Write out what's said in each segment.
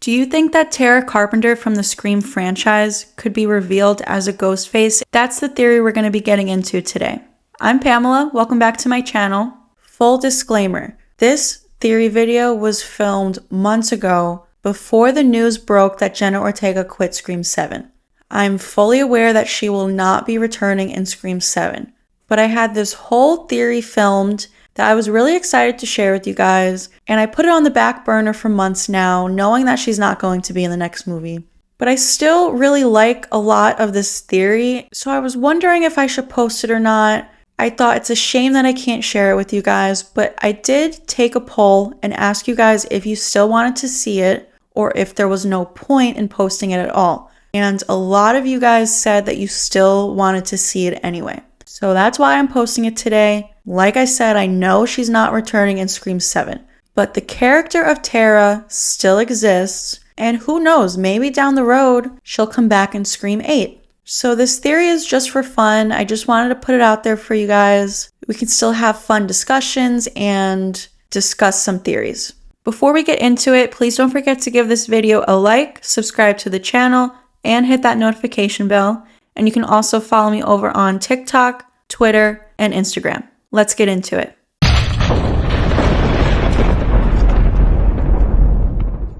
Do you think that Tara Carpenter from the Scream franchise could be revealed as a ghost face? That's the theory we're going to be getting into today. I'm Pamela, welcome back to my channel. Full disclaimer, this theory video was filmed months ago before the news broke that Jenna Ortega quit Scream 7. I'm fully aware that she will not be returning in Scream 7, but I had this whole theory filmed that I was really excited to share with you guys, and I put it on the back burner for months now, knowing that she's not going to be in the next movie. But I still really like a lot of this theory, so I was wondering if I should post it or not. I thought it's a shame that I can't share it with you guys, but I did take a poll and ask you guys if you still wanted to see it or if there was no point in posting it at all. And a lot of you guys said that you still wanted to see it anyway. So that's why I'm posting it today. Like I said, I know she's not returning in Scream 7, but the character of Tara still exists, and who knows, maybe down the road, she'll come back in Scream 8. So this theory is just for fun. I just wanted to put it out there for you guys. We can still have fun discussions and discuss some theories. Before we get into it, please don't forget to give this video a like, subscribe to the channel, and hit that notification bell. And you can also follow me over on TikTok, Twitter, and Instagram. Let's get into it.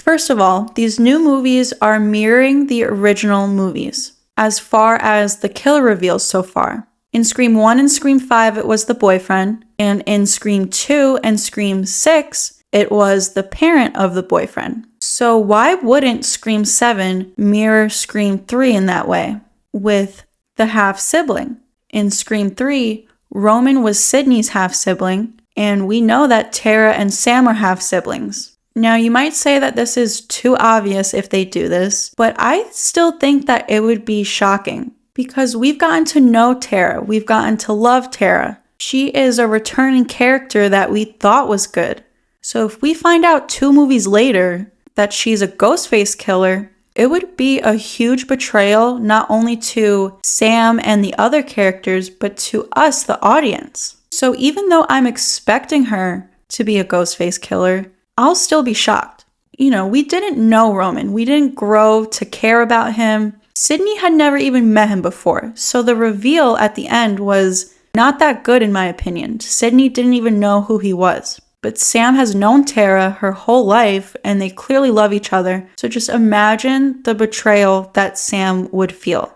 First of all, these new movies are mirroring the original movies as far as the killer reveals so far. In Scream 1 and Scream 5, it was the boyfriend, and in Scream 2 and Scream 6, it was the parent of the boyfriend. So why wouldn't Scream 7 mirror Scream 3 in that way, with the half-sibling? In Scream 3, Roman was Sidney's half-sibling, and we know that Tara and Sam are half-siblings. Now, you might say that this is too obvious if they do this, but I still think that it would be shocking, because we've gotten to know Tara, we've gotten to love Tara. She is a returning character that we thought was good. So if we find out 2 movies later that she's a Ghostface killer, it would be a huge betrayal not only to Sam and the other characters, but to us, the audience. So even though I'm expecting her to be a Ghostface killer, I'll still be shocked. You know, we didn't know Roman. We didn't grow to care about him. Sidney had never even met him before. So the reveal at the end was not that good in my opinion. Sidney didn't even know who he was. But Sam has known Tara her whole life, and they clearly love each other. So just imagine the betrayal that Sam would feel.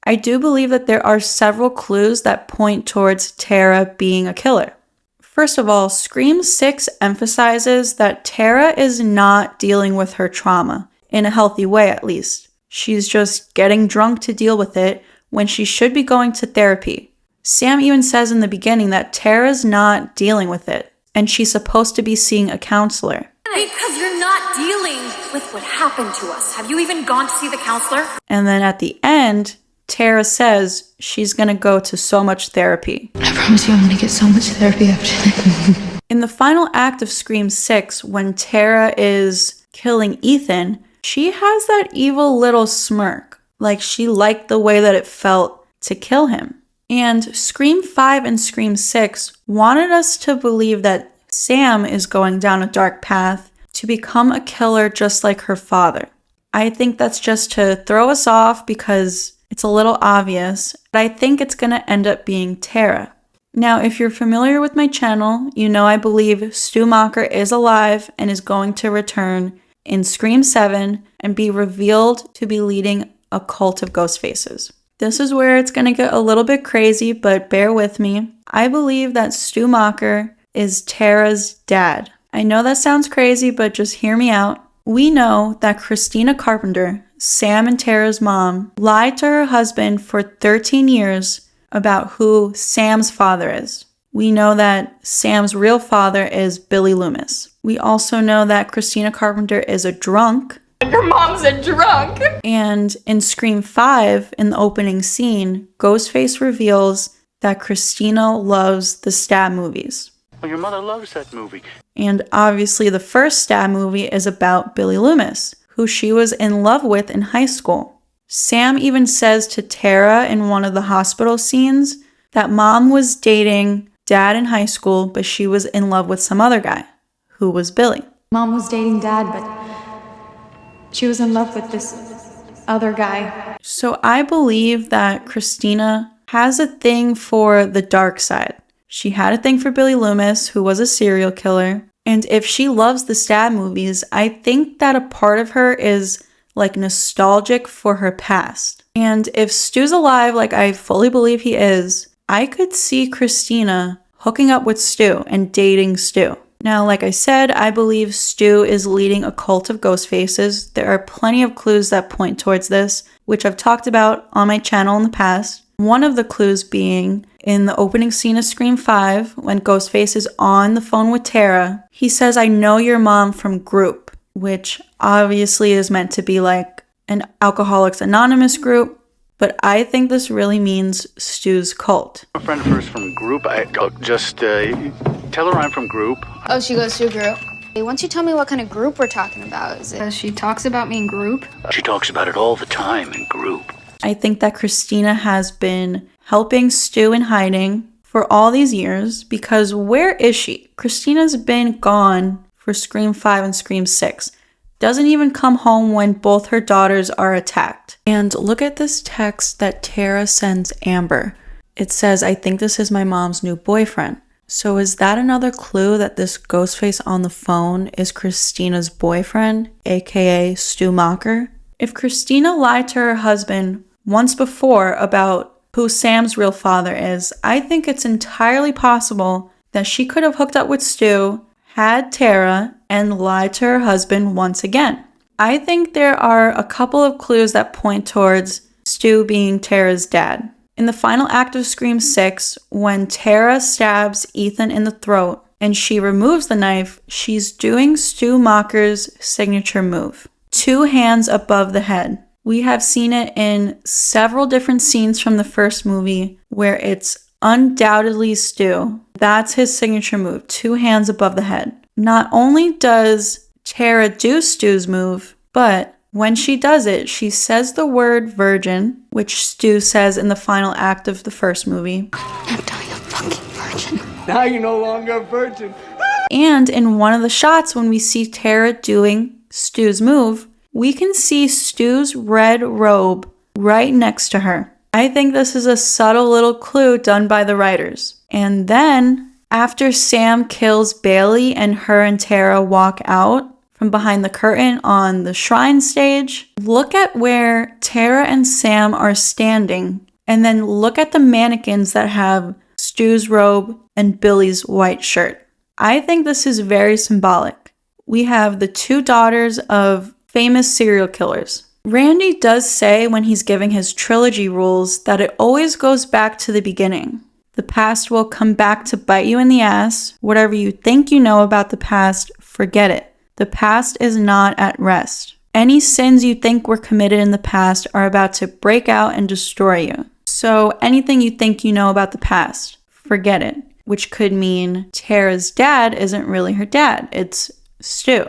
I do believe that there are several clues that point towards Tara being a killer. First of all, Scream 6 emphasizes that Tara is not dealing with her trauma, in a healthy way at least. She's just getting drunk to deal with it when she should be going to therapy. Sam even says in the beginning that Tara's not dealing with it, and she's supposed to be seeing a counselor. Because you're not dealing with what happened to us. Have you even gone to see the counselor? And then at the end, Tara says she's gonna go to so much therapy. I promise you I'm gonna get so much therapy after this. In the final act of Scream 6, when Tara is killing Ethan, she has that evil little smirk, like she liked the way that it felt to kill him. And Scream 5 and Scream 6 wanted us to believe that Sam is going down a dark path to become a killer just like her father. I think that's just to throw us off because it's a little obvious, but I think it's going to end up being Tara. Now, if you're familiar with my channel, you know I believe Stu Macher is alive and is going to return in Scream 7 and be revealed to be leading a cult of ghost faces. This is where it's going to get a little bit crazy, but bear with me. I believe that Stu Macher is Tara's dad. I know that sounds crazy, but just hear me out. We know that Christina Carpenter, Sam and Tara's mom, lied to her husband for 13 years about who Sam's father is. We know that Sam's real father is Billy Loomis. We also know that Christina Carpenter is a drunk. Your mom's a drunk! And in Scream 5, in the opening scene, Ghostface reveals that Christina loves the Stab movies. Well, your mother loves that movie. And obviously the first Stab movie is about Billy Loomis, who she was in love with in high school. Sam even says to Tara in one of the hospital scenes that mom was dating dad in high school, but she was in love with some other guy, who was Billy. Mom was dating dad, but She was in love with this other guy. So I believe that Christina has a thing for the dark side. She had a thing for Billy Loomis, who was a serial killer. And if she loves the stab movies, I think that a part of her is like nostalgic for her past. And if Stu's alive, like I fully believe he is, I could see Christina hooking up with Stu and dating Stu. Now, like I said, I believe Stu is leading a cult of ghost faces. There are plenty of clues that point towards this, which I've talked about on my channel in the past. One of the clues being in the opening scene of Scream 5, when Ghostface is on the phone with Tara, he says, "I know your mom from Group," which obviously is meant to be like an Alcoholics Anonymous group, but I think this really means Stu's cult. A friend of hers from Group. Just tell her I'm from Group. Oh, she goes to a group. Hey, once you tell me what kind of group we're talking about, is it? She talks about me in group. She talks about it all the time in Group. I think that Christina has been helping Stu in hiding for all these years, because where is she? Christina's been gone for Scream 5 and Scream 6. Doesn't even come home when both her daughters are attacked. And look at this text that Tara sends Amber. It says, "I think this is my mom's new boyfriend." So is that another clue that this Ghostface on the phone is Christina's boyfriend, aka Stu Macher? If Christina lied to her husband once before about who Sam's real father is, I think it's entirely possible that she could have hooked up with Stu, had Tara, and lied to her husband once again. I think there are a couple of clues that point towards Stu being Tara's dad. In the final act of Scream 6, when Tara stabs Ethan in the throat and she removes the knife, she's doing Stu Macher's signature move. 2 hands above the head. We have seen it in several different scenes from the first movie where it's undoubtedly Stu. That's his signature move, 2 hands above the head. Not only does Tara do Stu's move, but when she does it, she says the word virgin, which Stu says in the final act of the first movie. I'm telling a fucking virgin. Now you're no longer a virgin. And in one of the shots when we see Tara doing Stu's move, we can see Stu's red robe right next to her. I think this is a subtle little clue done by the writers. And then, after Sam kills Bailey and her and Tara walk out from behind the curtain on the shrine stage, look at where Tara and Sam are standing, and then look at the mannequins that have Stu's robe and Billy's white shirt. I think this is very symbolic. We have the 2 daughters of famous serial killers. Randy does say when he's giving his trilogy rules that it always goes back to the beginning. The past will come back to bite you in the ass. Whatever you think you know about the past, forget it. The past is not at rest. Any sins you think were committed in the past are about to break out and destroy you. So anything you think you know about the past, forget it. Which could mean Tara's dad isn't really her dad, it's Stu.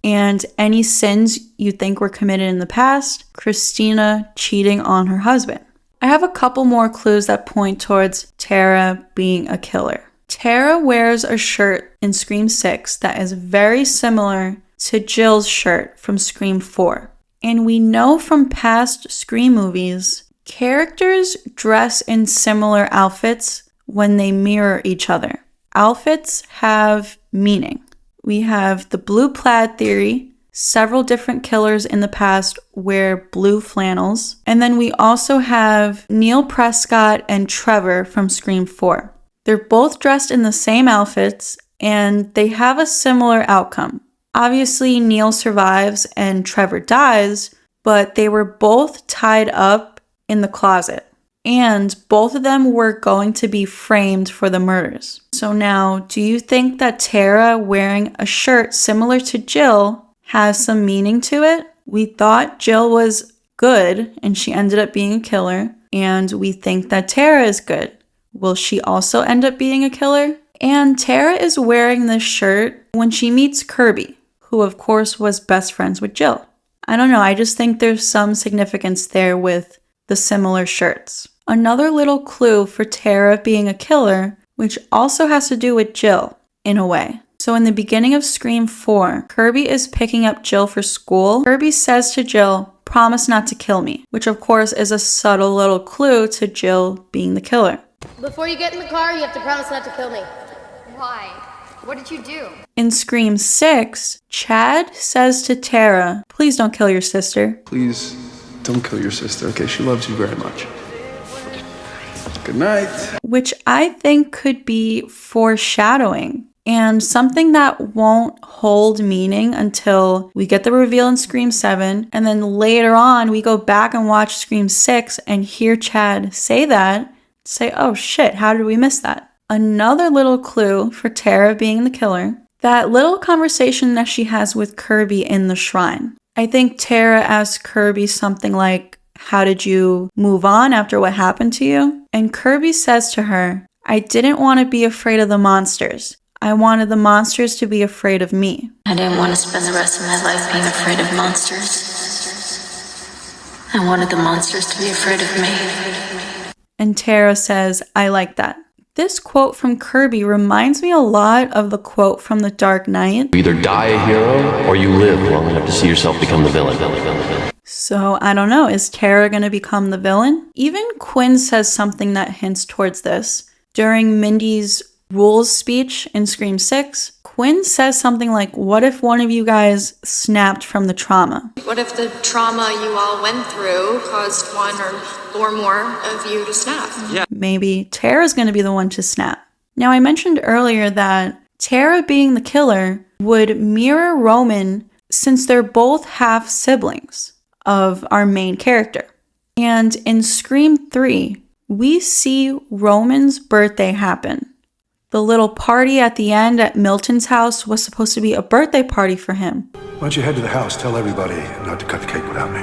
And any sins you think were committed in the past, Christina cheating on her husband. I have a couple more clues that point towards Tara being a killer. Tara wears a shirt in Scream 6 that is very similar to Jill's shirt from Scream 4. And we know from past Scream movies, characters dress in similar outfits when they mirror each other. Outfits have meaning. We have the blue plaid theory. Several different killers in the past wear blue flannels. And then we also have Neil Prescott and Trevor from Scream 4. They're both dressed in the same outfits and they have a similar outcome. Obviously, Neil survives and Trevor dies, but they were both tied up in the closet. And both of them were going to be framed for the murders. So now, do you think that Tara wearing a shirt similar to Jill has some meaning to it? We thought Jill was good and she ended up being a killer. And we think that Tara is good. Will she also end up being a killer? And Tara is wearing this shirt when she meets Kirby, who of course was best friends with Jill. I don't know, I just think there's some significance there with the similar shirts. Another little clue for Tara being a killer, which also has to do with Jill, in a way. So in the beginning of Scream 4, Kirby is picking up Jill for school. Kirby says to Jill, "Promise not to kill me," which of course is a subtle little clue to Jill being the killer. Before you get in the car, you have to promise not to kill me. Why? What did you do? In Scream 6, Chad says to Tara, "Please don't kill your sister." Please don't kill your sister, okay? She loves you very much. Good night. Which I think could be foreshadowing and something that won't hold meaning until we get the reveal in Scream 7, and then later on we go back and watch Scream 6 and hear Chad say that, say, "Oh shit, how did we miss that?" Another little clue for Tara being the killer, that little conversation that she has with Kirby in the shrine. I think Tara asks Kirby something like, "How did you move on after what happened to you?" And Kirby says to her, "I didn't want to be afraid of the monsters. I wanted the monsters to be afraid of me." I didn't want to spend the rest of my life being afraid of monsters. I wanted the monsters to be afraid of me. And Tara says, "I like that." This quote from Kirby reminds me a lot of the quote from The Dark Knight. You either die a hero or you live long enough to see yourself become the villain. So I don't know, is Tara gonna become the villain? Even Quinn says something that hints towards this. During Mindy's rules speech in Scream 6, Quinn says something like, "What if one of you guys snapped from the trauma?" What if the trauma you all went through caused one or more of you to snap? Yeah. Maybe Tara's gonna be the one to snap. Now, I mentioned earlier that Tara being the killer would mirror Roman since they're both half siblings of our main character. And in Scream 3, we see Roman's birthday happen. The little party at the end at Milton's house was supposed to be a birthday party for him. Why don't you head to the house, tell everybody not to cut the cake without me.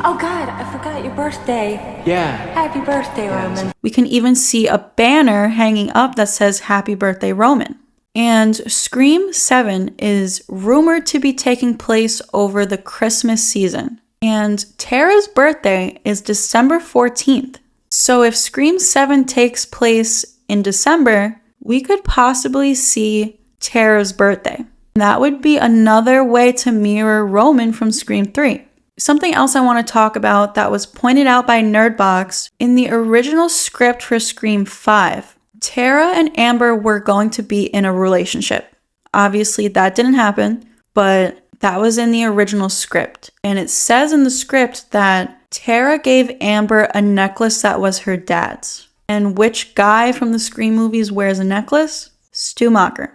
Oh God, I forgot your birthday. Yeah. Happy birthday, Roman. We can even see a banner hanging up that says "Happy Birthday, Roman." And Scream 7 is rumored to be taking place over the Christmas season. And Tara's birthday is December 14th. So if Scream 7 takes place in December, we could possibly see Tara's birthday. That would be another way to mirror Roman from Scream 3. Something else I want to talk about that was pointed out by Nerdbox, in the original script for Scream 5, Tara and Amber were going to be in a relationship. Obviously, that didn't happen, but that was in the original script. And it says in the script that Tara gave Amber a necklace that was her dad's. And which guy from the Scream movies wears a necklace? Stu Macher.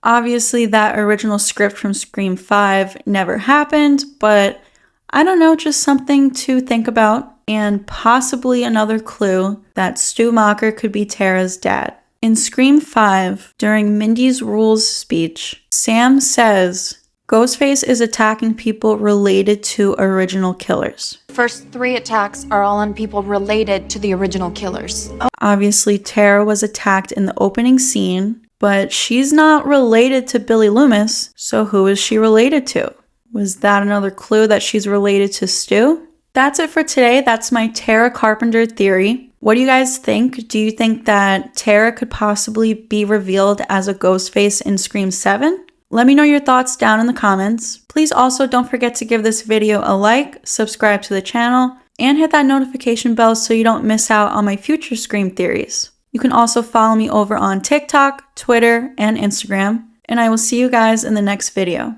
Obviously, that original script from Scream 5 never happened, but I don't know, just something to think about, and possibly another clue that Stu Macher could be Tara's dad. In Scream 5, during Mindy's rules speech, Sam says, "Ghostface is attacking people related to original killers." First 3 attacks are all on people related to the original killers. Obviously, Tara was attacked in the opening scene, but she's not related to Billy Loomis, so who is she related to? Was that another clue that she's related to Stu? That's it for today. That's my Tara Carpenter theory. What do you guys think? Do you think that Tara could possibly be revealed as a Ghostface in Scream 7? Let me know your thoughts down in the comments. Please also don't forget to give this video a like, subscribe to the channel, and hit that notification bell so you don't miss out on my future Scream theories. You can also follow me over on TikTok, Twitter, and Instagram, and I will see you guys in the next video.